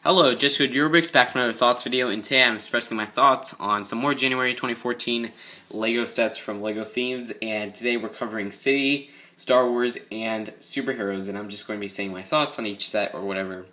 Hello, just good Eurobricks back for another thoughts video, and today I'm expressing my thoughts on some more January 2014 LEGO sets from LEGO Themes, and today we're covering City, Star Wars, and Superheroes, and I'm just going to be saying my thoughts on each set or whatever.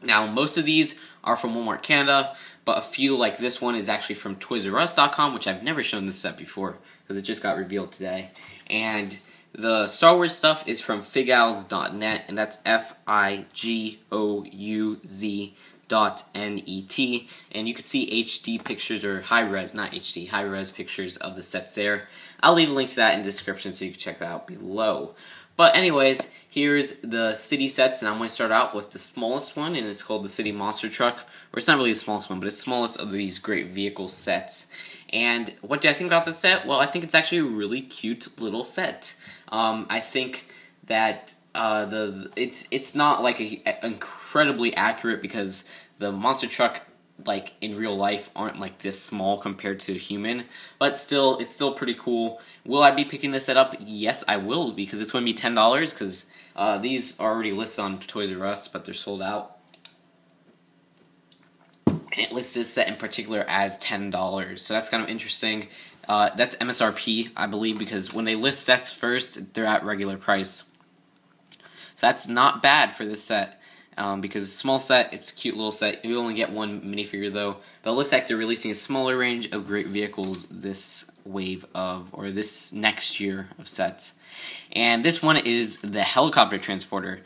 Now, most of these are from Walmart Canada, but a few like this one is actually from ToysRUs.com, which I've never shown this set before because it just got revealed today. And the Star Wars stuff is from Figowz.net, and that's FIGOUZ.net, and you can see HD pictures, or high-res, not HD, high-res pictures of the sets there. I'll leave a link to that in the description so you can check that out below. But anyways, here's the City sets, and I'm going to start out with the smallest one, and it's called the City Monster Truck, or it's not really the smallest one, but it's the smallest of these great vehicle sets. And what do I think about this set? Well, I think it's actually a really cute little set. I think that it's not like incredibly accurate because the monster truck, like in real life, aren't like this small compared to a human, but still, it's still pretty cool. Will I be picking this set up? Yes, I will, because it's going to be $10 because these are already listed on Toys R Us, but they're sold out. And it lists this set in particular as $10, so that's kind of interesting. That's MSRP, I believe, because when they list sets first, they're at regular price. So that's not bad for this set, because it's a small set, it's a cute little set. You only get one minifigure though, but it looks like they're releasing a smaller range of great vehicles this wave of, or this next year of sets. And this one is the helicopter transporter.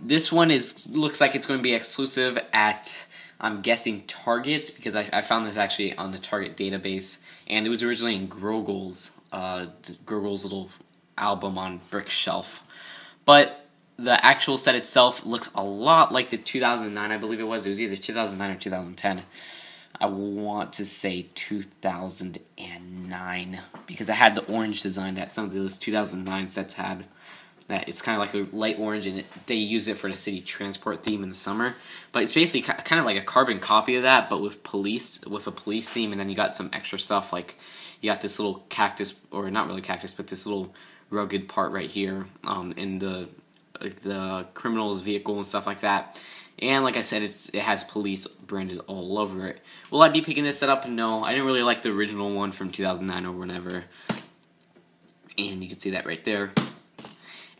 This one looks like it's going to be exclusive at, I'm guessing, Target, because I found this actually on the Target database, and it was originally in Grogel's little album on Brick Shelf. But the actual set itself looks a lot like the 2009, I believe it was. It was either 2009 or 2010. I want to say 2009, because it had the orange design that some of those 2009 sets had. That it's kind of like a light orange, and they use it for the city transport theme in the summer. But it's basically kind of like a carbon copy of that, but with a police theme, and then you got some extra stuff, like you got this little cactus, or not really cactus, but this little rugged part right here in the criminal's vehicle and stuff like that. And like I said, it has police branded all over it. Will I be picking this set up? No, I didn't really like the original one from 2009 or whenever. And you can see that right there.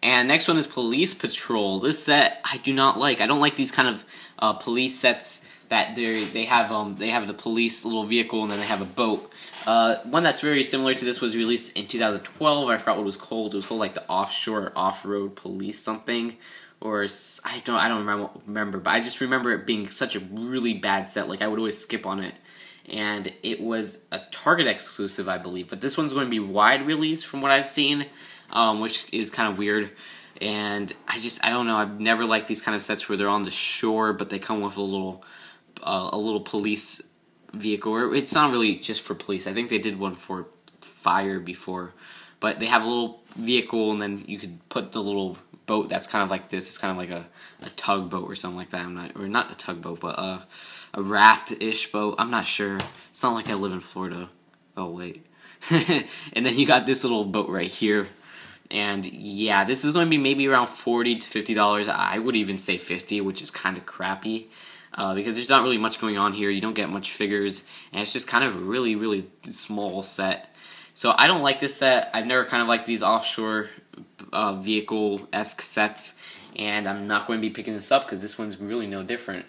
And next one is Police Patrol. This set I do not like. I don't like these kind of police sets that they have the police little vehicle and then they have a boat. One that's very similar to this was released in 2012. I forgot what it was called. It was called like the Offshore Off-Road Police something, or I don't remember. But I just remember it being such a really bad set. Like I would always skip on it. And it was a Target exclusive, I believe. But this one's going to be wide release from what I've seen, which is kind of weird. And I don't know. I've never liked these kind of sets where they're on the shore, but they come with a little police vehicle. Or it's not really just for police. I think they did one for fire before. But they have a little vehicle, and then you could put the little boat that's kind of like this. It's kind of like a tugboat or something like that. Or not a tugboat, but a raft-ish boat. I'm not sure. It's not like I live in Florida. Oh, wait. And then you got this little boat right here. And yeah, this is going to be maybe around $40 to $50. I would even say $50, which is kind of crappy. Because there's not really much going on here. You don't get much figures. And it's just kind of a really, really small set. So I don't like this set. I've never kind of liked these offshore vehicle-esque sets. And I'm not going to be picking this up because this one's really no different.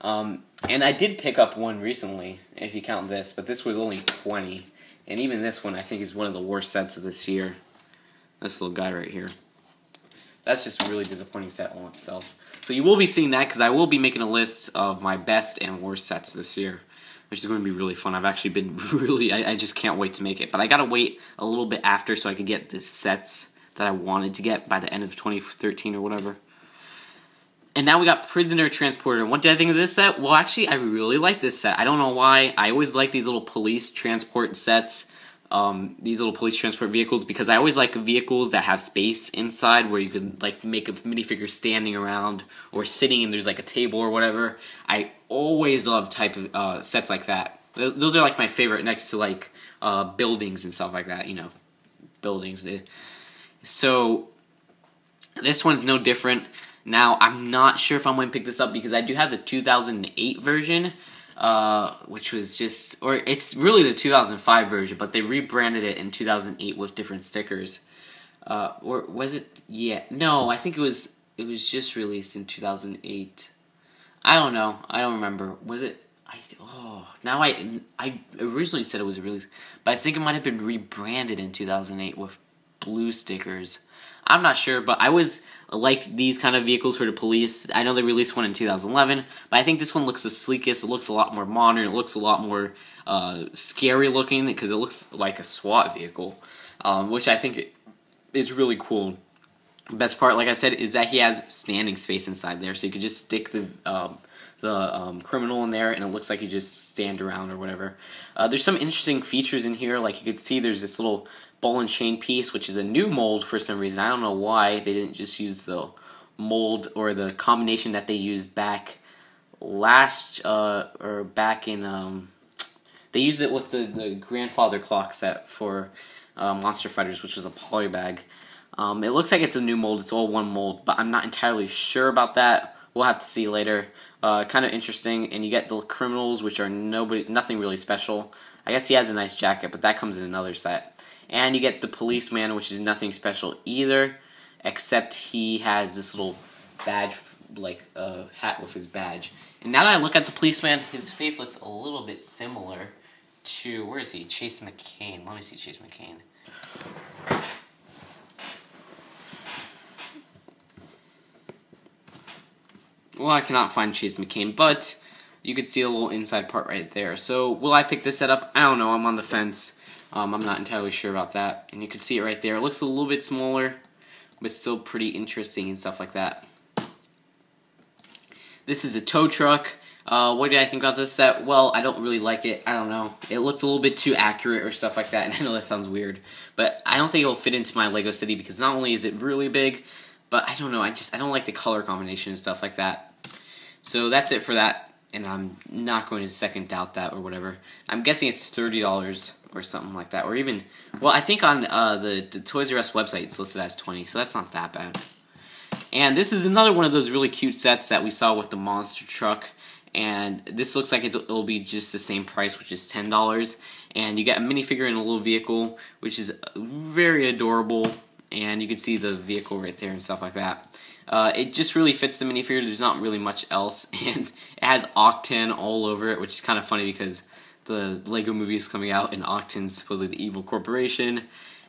And I did pick up one recently, if you count this, but this was only $20. And even this one, I think, is one of the worst sets of this year. This little guy right here. That's just a really disappointing set on itself. So you will be seeing that, because I will be making a list of my best and worst sets this year, which is going to be really fun. I've actually been I just can't wait to make it. But I got to wait a little bit after so I could get the sets that I wanted to get by the end of 2013 or whatever. And now we got Prisoner Transporter. What did I think of this set? Well, actually, I really like this set. I don't know why. I always like these little police transport sets, these little police transport vehicles, because I always like vehicles that have space inside where you can like make a minifigure standing around or sitting and there's like a table or whatever. I always love type of sets like that. Those are like my favorite, next to like buildings and stuff like that. You know, buildings. So this one's no different. Now, I'm not sure if I'm going to pick this up because I do have the 2008 version, which was just, or it's really the 2005 version, but they rebranded it in 2008 with different stickers. Or was it? Yeah, no, I think it was just released in 2008. I don't know. I don't remember. Was it? Now I originally said it was released, but I think it might have been rebranded in 2008 with blue stickers. I'm not sure, but I always liked these kind of vehicles for the police. I know they released one in 2011, but I think this one looks the sleekest. It looks a lot more modern. It looks a lot more scary looking because it looks like a SWAT vehicle, which I think is really cool. Best part, like I said, is that he has standing space inside there, so you could just stick the criminal in there, and it looks like you just stand around or whatever. There's some interesting features in here, like you could see there's this little ball and chain piece, which is a new mold for some reason. I don't know why they didn't just use the mold or the combination that they used back in they used it with the grandfather clock set for Monster Fighters, which was a poly bag. It looks like it's a new mold. It's all one mold, but I'm not entirely sure about that. We'll have to see later. Kind of interesting, and you get the criminals, which are nothing really special. I guess he has a nice jacket, but that comes in another set. And you get the policeman, which is nothing special either, except he has this little badge, like hat with his badge. And now that I look at the policeman, his face looks a little bit similar to, where is he? Chase McCain. Let me see Chase McCain. Well, I cannot find Chase McCain, but you could see a little inside part right there. So, will I pick this set up? I don't know. I'm on the fence. I'm not entirely sure about that. And you can see it right there. It looks a little bit smaller, but still pretty interesting and stuff like that. This is a tow truck. What did I think about this set? Well, I don't really like it. I don't know. It looks a little bit too accurate or stuff like that, and I know that sounds weird. But I don't think it'll fit into my Lego City because not only is it really big, but I don't know. I don't like the color combination and stuff like that. So that's it for that, and I'm not going to second doubt that or whatever. I'm guessing it's $30 or something like that, or even, well, I think on the Toys R Us website it's listed as $20, so that's not that bad. And this is another one of those really cute sets that we saw with the monster truck, and this looks like it'll be just the same price, which is $10, and you get a minifigure in a little vehicle, which is very adorable, and you can see the vehicle right there and stuff like that. It just really fits the minifigure. There's not really much else, and it has Octan all over it, which is kind of funny because the Lego movie is coming out, and Octan's supposedly the evil corporation.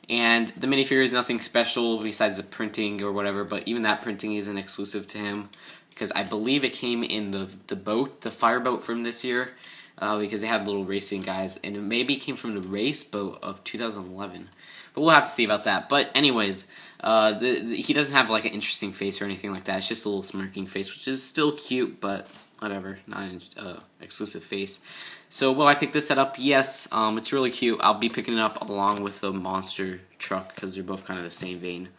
And the minifigure is nothing special besides the printing or whatever, but even that printing isn't exclusive to him because I believe it came in the boat, the fireboat from this year, because they had little racing guys, and it maybe came from the race boat of 2011. But we'll have to see about that. But anyways, he doesn't have like an interesting face or anything like that. It's just a little smirking face, which is still cute, but whatever, not an exclusive face. So will I pick this set up? Yes, it's really cute. I'll be picking it up along with the monster truck because they're both kind of the same vein.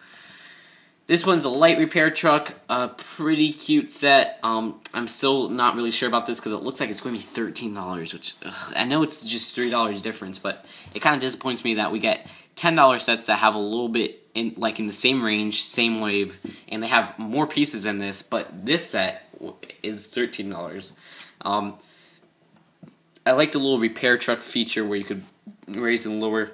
This one's a light repair truck, a pretty cute set. I'm still not really sure about this because it looks like it's going to be $13, which I know it's just $3 difference, but it kind of disappoints me that we get $10 sets that have a little bit in the same range, same wave, and they have more pieces than this, but this set is $13. I like the little repair truck feature where you could raise and lower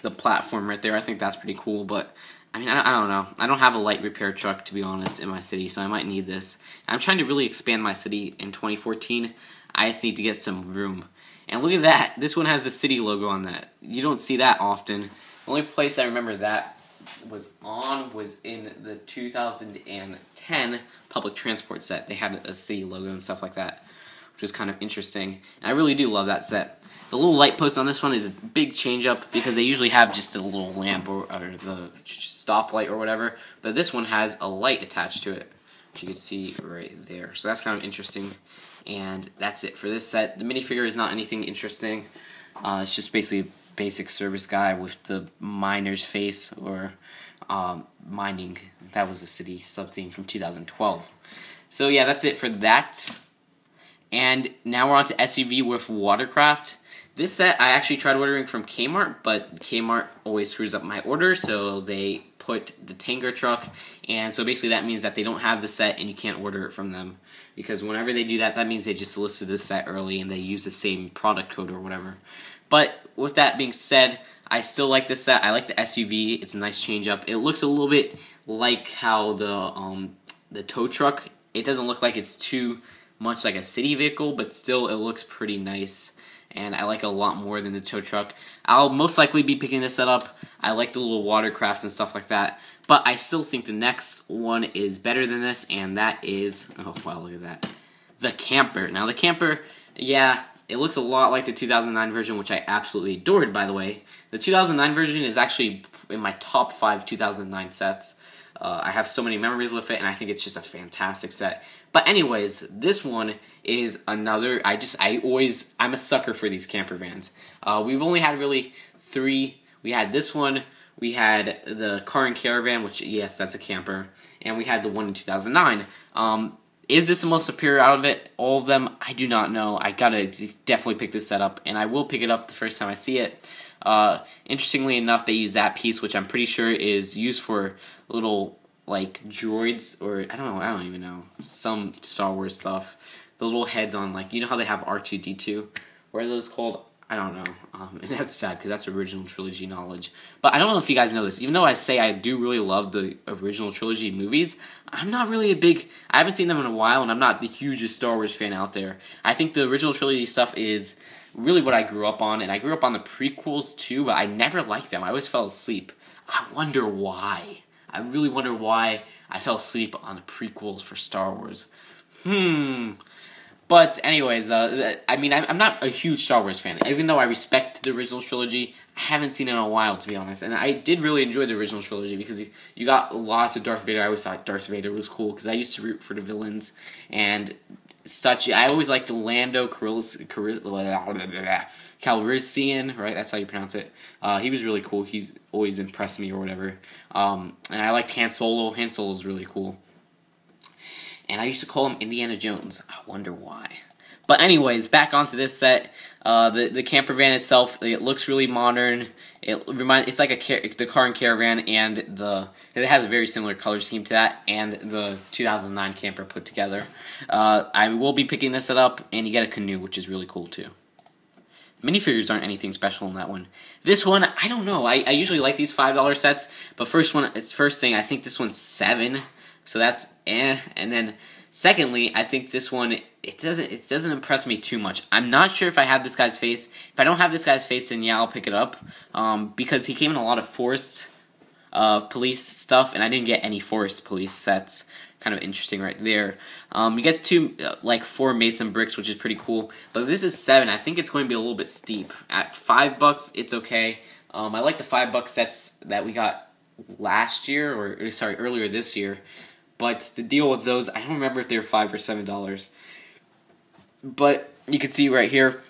the platform right there. I think that's pretty cool, but I mean, I don't know. I don't have a light repair truck, to be honest, in my city, so I might need this. I'm trying to really expand my city in 2014. I just need to get some room. And look at that. This one has the city logo on that. You don't see that often. The only place I remember that was in the 2010 public transport set. They had a city logo and stuff like that, which was kind of interesting. And I really do love that set. The little light post on this one is a big change up because they usually have just a little lamp or the stoplight or whatever, but this one has a light attached to it, which you can see right there. So that's kind of interesting. And that's it for this set. The minifigure is not anything interesting. It's just basically a basic service guy with the miner's face, or mining. That was a city sub-theme from 2012. So yeah, that's it for that. And now we're on to SUV with watercraft. This set I actually tried ordering from Kmart, but Kmart always screws up my order, so they put the Tanger truck, and so basically that means that they don't have the set and you can't order it from them. Because whenever they do that, that means they just listed the set early and they use the same product code or whatever. But with that being said, I still like this set. I like the SUV. It's a nice change up. It looks a little bit like how the tow truck. It doesn't look like it's too much like a city vehicle, but still it looks pretty nice. And I like it a lot more than the tow truck. I'll most likely be picking this set up. I like the little watercrafts and stuff like that. But I still think the next one is better than this, and that is, oh wow, look at that, the camper. Now the camper, yeah, it looks a lot like the 2009 version, which I absolutely adored, by the way. The 2009 version is actually in my top 5 2009 sets. I have so many memories with it, and I think it's just a fantastic set. But anyways, this one is another, I'm a sucker for these camper vans. We've only had really 3. We had this one, we had the car and caravan, which, yes, that's a camper, and we had the one in 2009. Is this the most superior out of it? All of them? I do not know. I gotta definitely pick this set up, and I will pick it up the first time I see it. Interestingly enough, they use that piece, which I'm pretty sure is used for little, like, droids, or I don't even know, some Star Wars stuff. The little heads on, like, you know how they have R2-D2? What are those called? I don't know. And that's sad, because that's original trilogy knowledge. But I don't know if you guys know this. Even though I say I do really love the original trilogy movies, I'm not really I haven't seen them in a while, and I'm not the hugest Star Wars fan out there. I think the original trilogy stuff is really what I grew up on, and I grew up on the prequels too, but I never liked them. I always fell asleep. I wonder why. I really wonder why I fell asleep on the prequels for Star Wars. But anyways, I mean, I'm not a huge Star Wars fan. Even though I respect the original trilogy, I haven't seen it in a while, to be honest. And I did really enjoy the original trilogy because you got lots of Darth Vader. I always thought Darth Vader was cool because I used to root for the villains and such. I always liked Lando Calrissian, right? That's how you pronounce it. He was really cool. He's always impressed me or whatever. And I liked Han Solo. Han Solo's really cool. And I used to call him Indiana Jones. I wonder why. But anyways, back onto this set. The camper van itself, it looks really modern. It's like the car and caravan, and it has a very similar color scheme to that, and the 2009 camper put together. I will be picking this set up, and you get a canoe, which is really cool too. Minifigures aren't anything special in that one. This one, I don't know. I usually like these $5 sets, but first thing, I think this one's $7. So that's eh. And then secondly, I think this one it doesn't impress me too much. I'm not sure if I have this guy's face. If I don't have this guy's face, then yeah, I'll pick it up. Because he came in a lot of forest police stuff, and I didn't get any forest police sets. Kind of interesting right there. He gets 4 mason bricks, which is pretty cool. But this is 7. I think it's going to be a little bit steep. At $5, it's okay. I like the $5 sets that we got last year, or sorry, earlier this year. But the deal with those, I don't remember if they were $5 or $7. But you can see right here,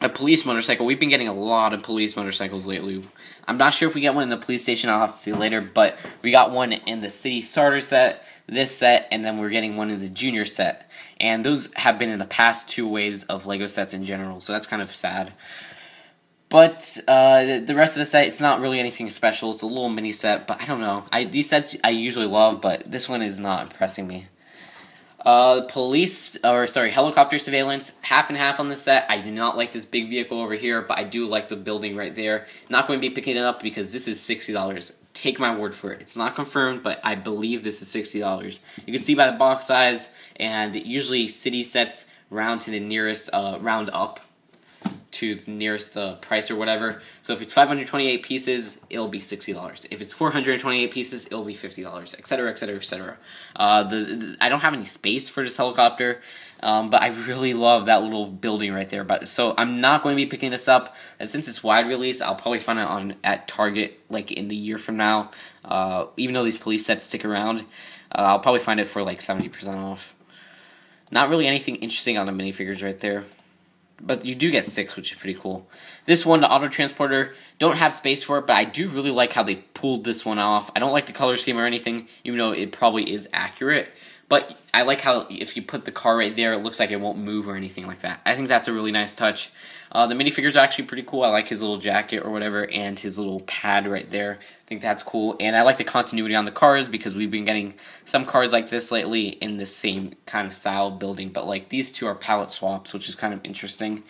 a police motorcycle. We've been getting a lot of police motorcycles lately. I'm not sure if we get one in the police station. I'll have to see later. But we got one in the city starter set, this set, and then we're getting one in the junior set. And those have been in the past 2 waves of LEGO sets in general, so that's kind of sad. But the rest of the set, it's not really anything special. It's a little mini set, but I don't know. These sets I usually love, but this one is not impressing me. Helicopter surveillance, half and half on the set. I do not like this big vehicle over here, but I do like the building right there. Not going to be picking it up because this is $60. Take my word for it. It's not confirmed, but I believe this is $60. You can see by the box size, and usually city sets round to the nearest, round up to the nearest price or whatever. So if it's 528 pieces, it'll be $60. If it's 428 pieces, it'll be $50, etc., etc., etc. I don't have any space for this helicopter, but I really love that little building right there. So I'm not going to be picking this up, and since it's wide release, I'll probably find it at Target like in the year from now. Even though these police sets stick around, I'll probably find it for like 70% off. Not really anything interesting on the minifigures right there. But you do get 6, which is pretty cool. This one, the auto transporter, don't have space for it, but I do really like how they pulled this one off. I don't like the color scheme or anything, even though it probably is accurate. But I like how if you put the car right there, it looks like it won't move or anything like that. I think that's a really nice touch. The minifigures are actually pretty cool. I like his little jacket or whatever, and his little pad right there. I think that's cool. And I like the continuity on the cars because we've been getting some cars like this lately in the same kind of style building. But like these two are palette swaps, which is kind of interesting.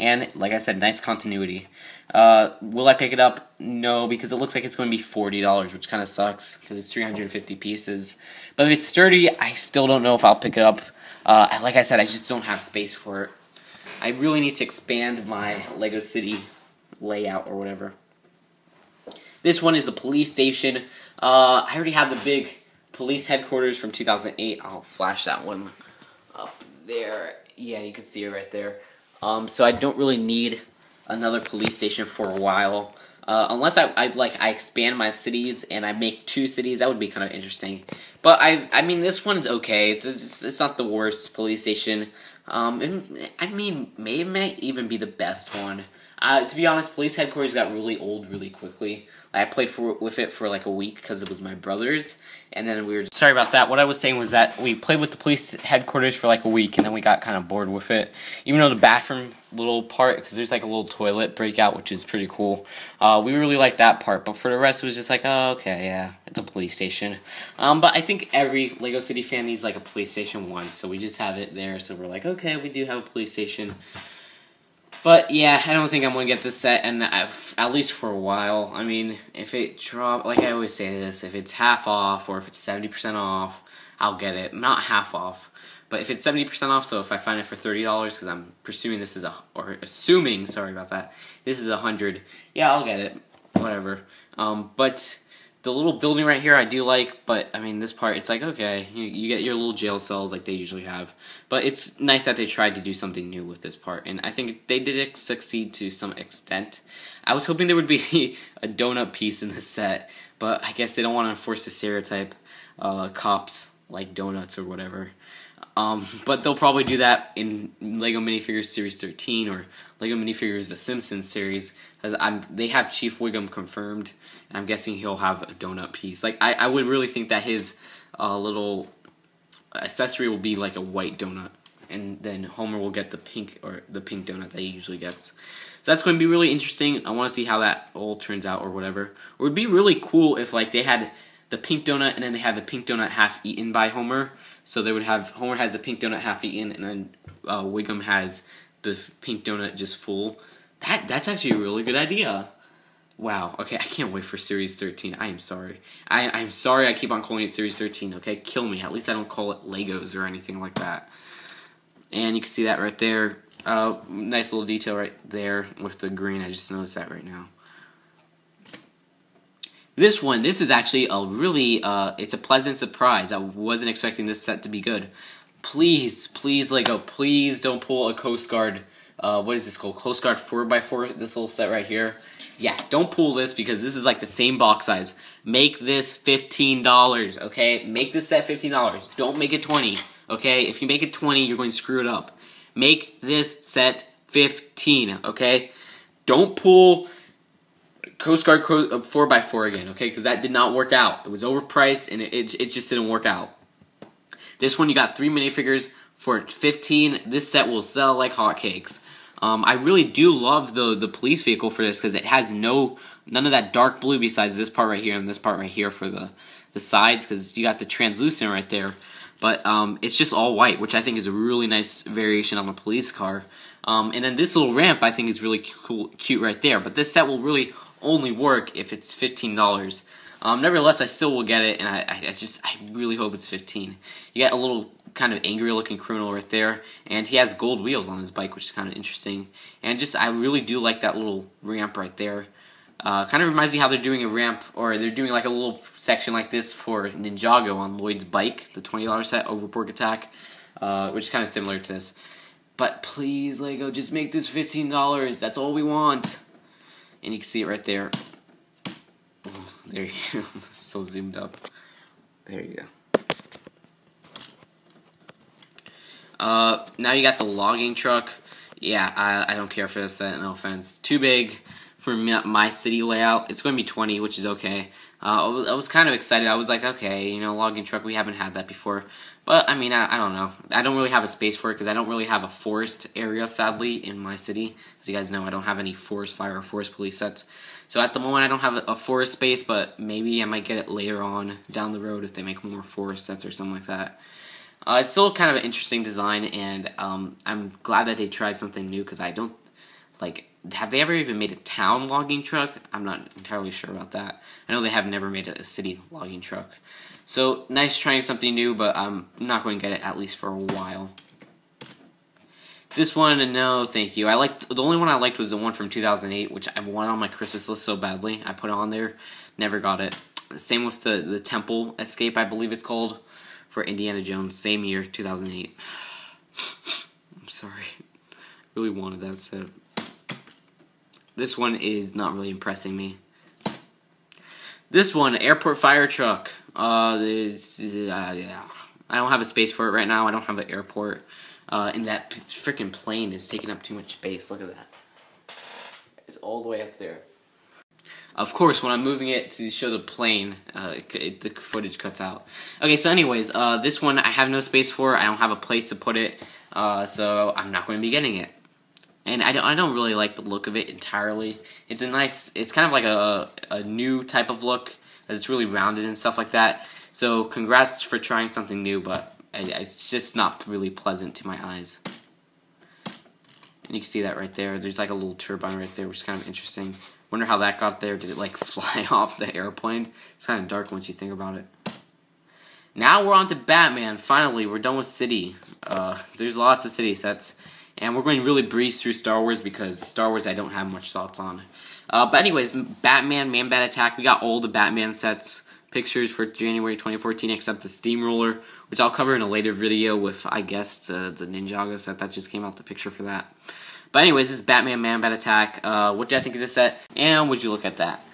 And like I said, nice continuity. Will I pick it up? No, because it looks like it's going to be $40, which kind of sucks because it's 350 pieces. But if it's sturdy, I still don't know if I'll pick it up. Like I said, I just don't have space for it. I really need to expand my Lego City layout or whatever. This one is a police station. I already have the big police headquarters from 2008. I'll flash that one up there. Yeah, you can see it right there. So I don't really need another police station for a while. Unless I expand my cities and I make 2 cities, that would be kind of interesting. But I mean, this one's okay. It's not the worst police station. And, I mean, it may even be the best one. To be honest, police headquarters got really old really quickly. I played with it for like a week because it was my brother's, and then we were sorry about that. What I was saying was that we played with the police headquarters for like a week, and then we got kind of bored with it. Even though the bathroom little part, because there's like a little toilet breakout, which is pretty cool. We really liked that part, but for the rest, it was just like, oh, okay, yeah, it's a police station. But I think every Lego City fan needs like a police station once, so we just have it there. So we're like, okay, we do have a police station. But yeah, I don't think I'm going to get this set, and at least for a while. I mean, if it drop, like I always say this, if it's half off or if it's 70% off, I'll get it. Not half off, but if it's 70% off, so if I find it for $30, because I'm assuming, sorry about that, this is $100, yeah, I'll get it, whatever. But the little building right here I do like, but I mean this part, it's like, okay, you get your little jail cells like they usually have. But it's nice that they tried to do something new with this part, and I think they did succeed to some extent. I was hoping there would be a donut piece in this set, but I guess they don't want to enforce the stereotype, cops like donuts or whatever. But they'll probably do that in LEGO Minifigures Series 13 or LEGO Minifigures The Simpsons series, because they have Chief Wiggum confirmed, and I'm guessing he'll have a donut piece. Like I would really think that his little accessory will be like a white donut, and then Homer will get the pink donut that he usually gets. So that's going to be really interesting. I want to see how that all turns out or whatever. It would be really cool if like they had the pink donut and then they had the pink donut half eaten by Homer. So they would have Homer has the pink donut half eaten, and then Wiggum has the pink donut just full. That's actually a really good idea. Wow. Okay, I can't wait for Series 13. I am sorry. I'm sorry I keep on calling it Series 13, okay? Kill me. At least I don't call it Legos or anything like that. And you can see that right there. Nice little detail right there with the green. I just noticed that right now. This is actually a really, it's a pleasant surprise. I wasn't expecting this set to be good. Please, please, Lego, please don't pull a Coast Guard, what is this called? Coast Guard 4x4, this little set right here. Yeah, don't pull this because this is like the same box size. Make this $15, okay? Make this set $15. Don't make it 20, okay? If you make it 20, you're going to screw it up. Make this set 15, okay? Don't pull Coast Guard 4x4 again, okay? Because that did not work out. It was overpriced, and it just didn't work out. This one, you got 3 minifigures for $15. This set will sell like hotcakes. I really do love the police vehicle for this because it has none of that dark blue besides this part right here and this part right here for the sides, because you got the translucent right there. But it's just all white, which I think is a really nice variation on a police car. And then this little ramp I think is really cute right there. But this set will really only work if it's $15. Nevertheless, I still will get it, and I really hope it's 15. You got a little kind of angry looking criminal right there, and he has gold wheels on his bike, which is kind of interesting. And just I really do like that little ramp right there. Kind of reminds me how they're doing a ramp, or they're doing like a little section like this for Ninjago on Lloyd's bike, the $20 set, Overborg Attack, which is kind of similar to this. But please, Lego, just make this $15. That's all we want. And you can see it right there. Oh, there you go. So zoomed up. There you go. Now you got the logging truck. Yeah, I don't care for this set, no offense. Too big for my city layout. It's going to be 20, which is okay. I was kind of excited. I was like, okay, you know, logging truck, we haven't had that before. But, I mean, I don't know. I don't really have a space for it because I don't really have a forest area, sadly, in my city. As you guys know, I don't have any forest fire or forest police sets. So at the moment, I don't have a forest space, but maybe I might get it later on down the road if they make more forest sets or something like that. It's still kind of an interesting design, and I'm glad that they tried something new because I don't, like, have they ever even made a town logging truck? I'm not entirely sure about that. I know they have never made a city logging truck. So, nice trying something new, but I'm not going to get it at least for a while. This one, no, thank you. The only one I liked was the one from 2008, which I wanted on my Christmas list so badly. I put it on there, never got it. Same with the Temple Escape, I believe it's called, for Indiana Jones, same year, 2008. I'm sorry. Really wanted that set. This one is not really impressing me. This one, airport fire truck. Yeah. I don't have a space for it right now. I don't have an airport. And that freaking plane is taking up too much space. Look at that. It's all the way up there. Of course, when I'm moving it to show the plane, the footage cuts out. Okay, so anyways, this one I have no space for. I don't have a place to put it, so I'm not going to be getting it. And I don't really like the look of it entirely. It's kind of like a new type of look, as it's really rounded and stuff like that. So congrats for trying something new, but it's just not really pleasant to my eyes. And you can see that right there. There's like a little turbine right there, which is kind of interesting. Wonder how that got there. Did it like fly off the airplane? It's kind of dark once you think about it. Now we're on to Batman. Finally, we're done with City. There's lots of City sets. And we're going to really breeze through Star Wars because Star Wars I don't have much thoughts on. But anyways, Batman, Man-Bat Attack. We got all the Batman sets pictures for January 2014 except the Steamroller, which I'll cover in a later video with, I guess, the Ninjago set that just came out, the picture for that. But anyways, this is Batman, Man-Bat Attack. What do I think of this set? And would you look at that?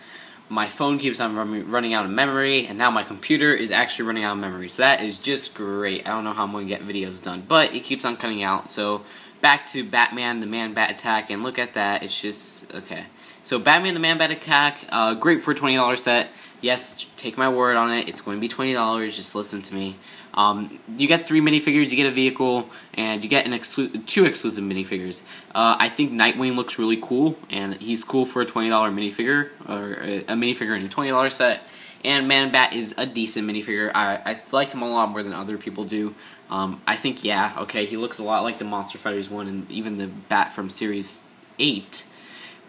My phone keeps on running out of memory, and now my computer is actually running out of memory. So that is just great. I don't know how I'm going to get videos done, but it keeps on cutting out. So back to Batman, the Man-Bat Attack, and look at that. It's just, okay. So Batman, the Man-Bat Attack, great for a $20 set. Yes, take my word on it. It's going to be $20. Just listen to me. You get 3 minifigures, you get a vehicle, and you get 2 exclusive minifigures. I think Nightwing looks really cool, and he's cool for a $20 minifigure, or a minifigure in a $20 set. And Man-Bat is a decent minifigure. I like him a lot more than other people do. I think, yeah, okay, he looks a lot like the Monster Fighters one, and even the Bat from Series 8.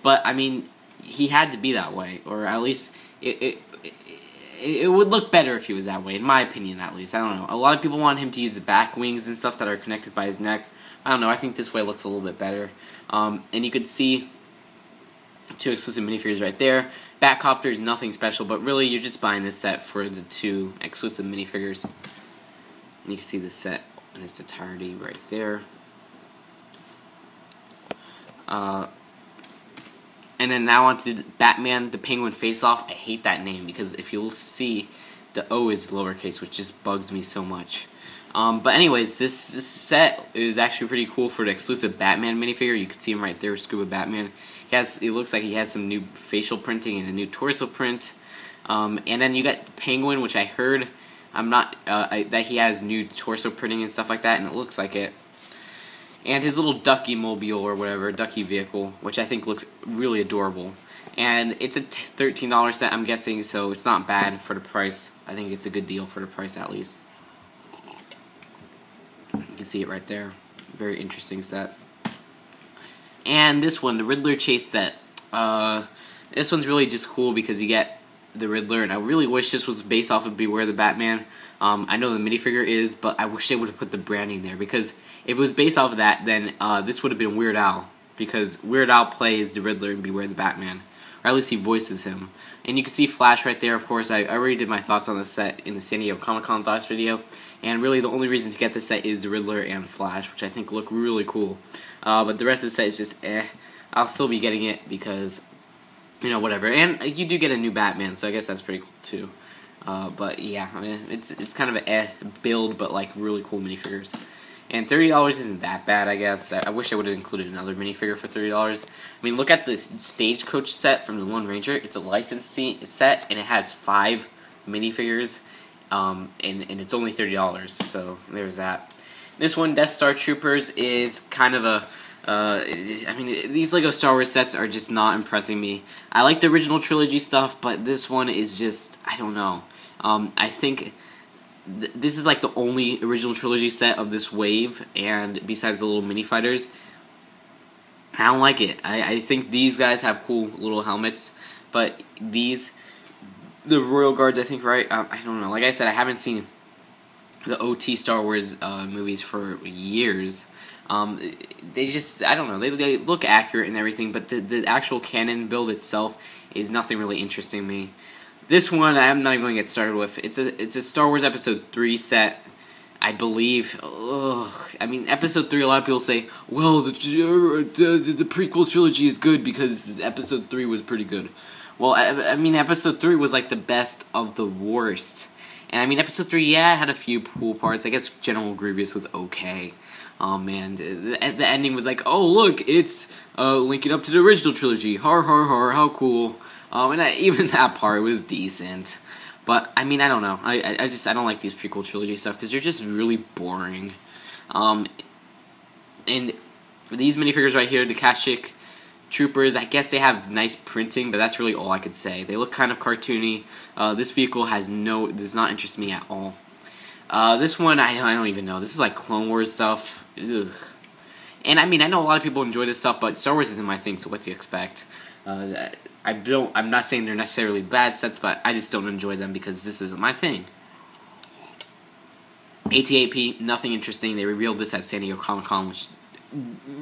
But, I mean, he had to be that way, or at least it would look better if he was that way, in my opinion, at least. I don't know. A lot of people want him to use the back wings and stuff that are connected by his neck. I don't know. I think this way looks a little bit better. And you could see 2 exclusive minifigures right there. Batcopter is nothing special, but really you're just buying this set for the 2 exclusive minifigures. And you can see the set in its entirety right there. And then now on to Batman, the Penguin Face-Off. I hate that name because if you'll see, the O is lowercase, which just bugs me so much. But anyways, this set is actually pretty cool for the exclusive Batman minifigure. You can see him right there, Scuba Batman. It looks like he has some new facial printing and a new torso print. And then you got Penguin, which I heard that he has new torso printing and stuff like that, and it looks like it. And his little Ducky mobile or whatever, Ducky vehicle, which I think looks really adorable. And it's a $13 set, I'm guessing, so it's not bad for the price. I think it's a good deal for the price, at least. You can see it right there. Very interesting set. And this one, the Riddler Chase set. This one's really just cool because you get the Riddler, and I really wish this was based off of Beware the Batman. I know the minifigure is, but I wish they would have put the branding there, because if it was based off of that, then this would have been Weird Al, because Weird Al plays the Riddler in Beware the Batman, or at least he voices him. And you can see Flash right there, of course. I already did my thoughts on the set in the San Diego Comic-Con thoughts video, and really the only reason to get this set is the Riddler and Flash, which I think look really cool. But the rest of the set is just I'll still be getting it because, you know, whatever. And you do get a new Batman, so I guess that's pretty cool too. But yeah, I mean, it's kind of a build, but like really cool minifigures. And $30 isn't that bad, I guess. I wish I would have included another minifigure for $30. I mean, look at the Stagecoach set from the Lone Ranger. It's a licensed set, and it has 5 minifigures, and it's only $30. So there's that. This one, Death Star Troopers, is kind of a... I mean, these LEGO Star Wars sets are just not impressing me. I like the original trilogy stuff, but this one is just... I don't know. I think... This is like the only original trilogy set of this wave, and besides the little mini fighters, I don't like it. I think these guys have cool little helmets, but these, the Royal Guards, I think, right? I don't know. Like I said, I haven't seen the OT Star Wars movies for years. They just, I don't know. They look accurate and everything, but the actual canon build itself is nothing really interesting me. This one, I'm not even going to get started with. It's a Star Wars Episode 3 set, I believe. Ugh. I mean, Episode 3, a lot of people say, well, the prequel trilogy is good because Episode 3 was pretty good. Well, I mean, Episode 3 was like the best of the worst. And I mean, Episode 3, yeah, it had a few cool parts. I guess General Grievous was okay. Oh man, the ending was like, oh look, it's linking up to the original trilogy. Har har har, how cool. And even that part was decent. But, I mean, I don't know. I don't like these prequel trilogy stuff because they're just really boring. And these minifigures right here, the Kashyyyk Troopers, I guess they have nice printing, but that's really all I could say. They look kind of cartoony. This vehicle does not interest me at all. This one, I don't even know. This is like Clone Wars stuff. Ugh. And, I mean, I know a lot of people enjoy this stuff, but Star Wars isn't my thing, so what do you expect? I'm not saying they're necessarily bad sets, but I just don't enjoy them because this isn't my thing. AT-AT, nothing interesting. They revealed this at San Diego Comic-Con, which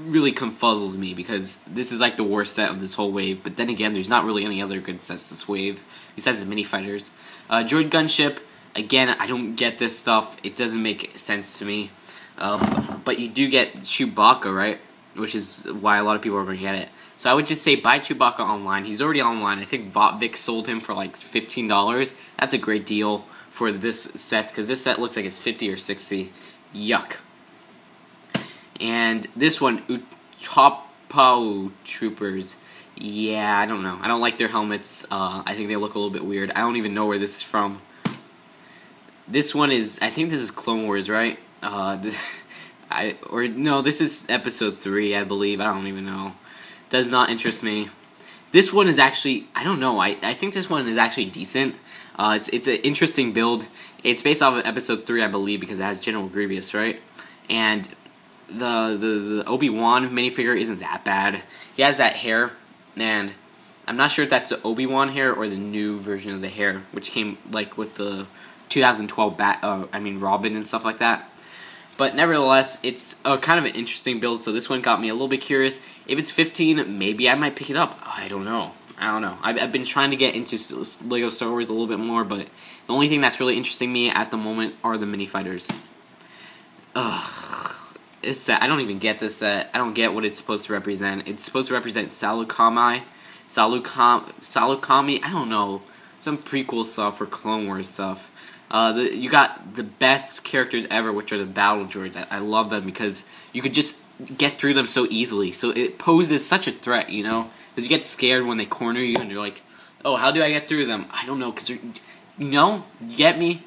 really confuzzles me because this is like the worst set of this whole wave. But then again, there's not really any other good sets this wave besides the mini fighters. Droid Gunship, again, I don't get this stuff. It doesn't make sense to me. But you do get Chewbacca, right? Which is why a lot of people are going to get it. So I would just say buy Chewbacca online. He's already online. I think Votvik sold him for like $15. That's a great deal for this set because this set looks like it's 50 or 60. Yuck. And this one, Utapau Troopers. Yeah, I don't know. I don't like their helmets. I think they look a little bit weird. I don't even know where this is from. This one is, I think this is Clone Wars, right? No, this is Episode 3, I believe. I don't even know. Does not interest me. This one is actually, I don't know, I think this one is actually decent. It's an interesting build. It's based off of Episode 3, I believe, because it has General Grievous, right? And the Obi-Wan minifigure isn't that bad. He has that hair, and I'm not sure if that's the Obi-Wan hair or the new version of the hair, which came like with the 2012 Robin and stuff like that. But nevertheless, it's kind of an interesting build, so this one got me a little bit curious. If it's 15, maybe I might pick it up. I don't know. I've been trying to get into LEGO Star Wars a little bit more, but the only thing that's really interesting me at the moment are the mini fighters. Ugh. This set, I don't even get this set. I don't get what it's supposed to represent. It's supposed to represent Salukami, I don't know. Some prequel stuff or Clone Wars stuff. You got the best characters ever, which are the battle droids. I love them because you could just get through them so easily. So it poses such a threat, you know? Because you get scared when they corner you and you're like, oh, how do I get through them? I don't know, because you get me?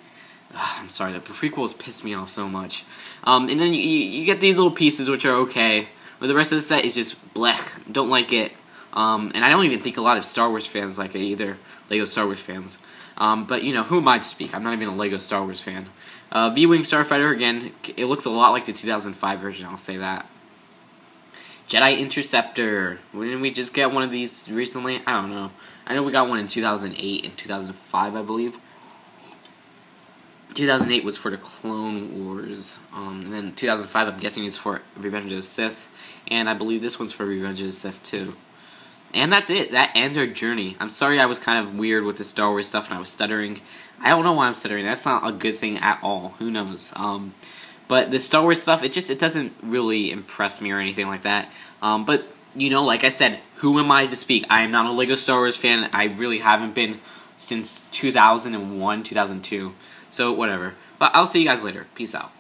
Ugh, I'm sorry, the prequels piss me off so much. And then you get these little pieces, which are okay. But the rest of the set is just blech. Don't like it. And I don't even think a lot of Star Wars fans like it either. LEGO Star Wars fans. But, you know, who am I to speak? I'm not even a LEGO Star Wars fan. V-Wing Starfighter, again, it looks a lot like the 2005 version, I'll say that. Jedi Interceptor. Didn't we just get one of these recently? I don't know. I know we got one in 2008 and 2005, I believe. 2008 was for the Clone Wars. And then 2005, I'm guessing, is for Revenge of the Sith. And I believe this one's for Revenge of the Sith, too. And that's it. That ends our journey. I'm sorry I was kind of weird with the Star Wars stuff and I was stuttering. I don't know why I'm stuttering. That's not a good thing at all. Who knows? But the Star Wars stuff, it doesn't really impress me or anything like that. But, you know, like I said, who am I to speak? I am not a LEGO Star Wars fan. I really haven't been since 2001, 2002. So, whatever. But I'll see you guys later. Peace out.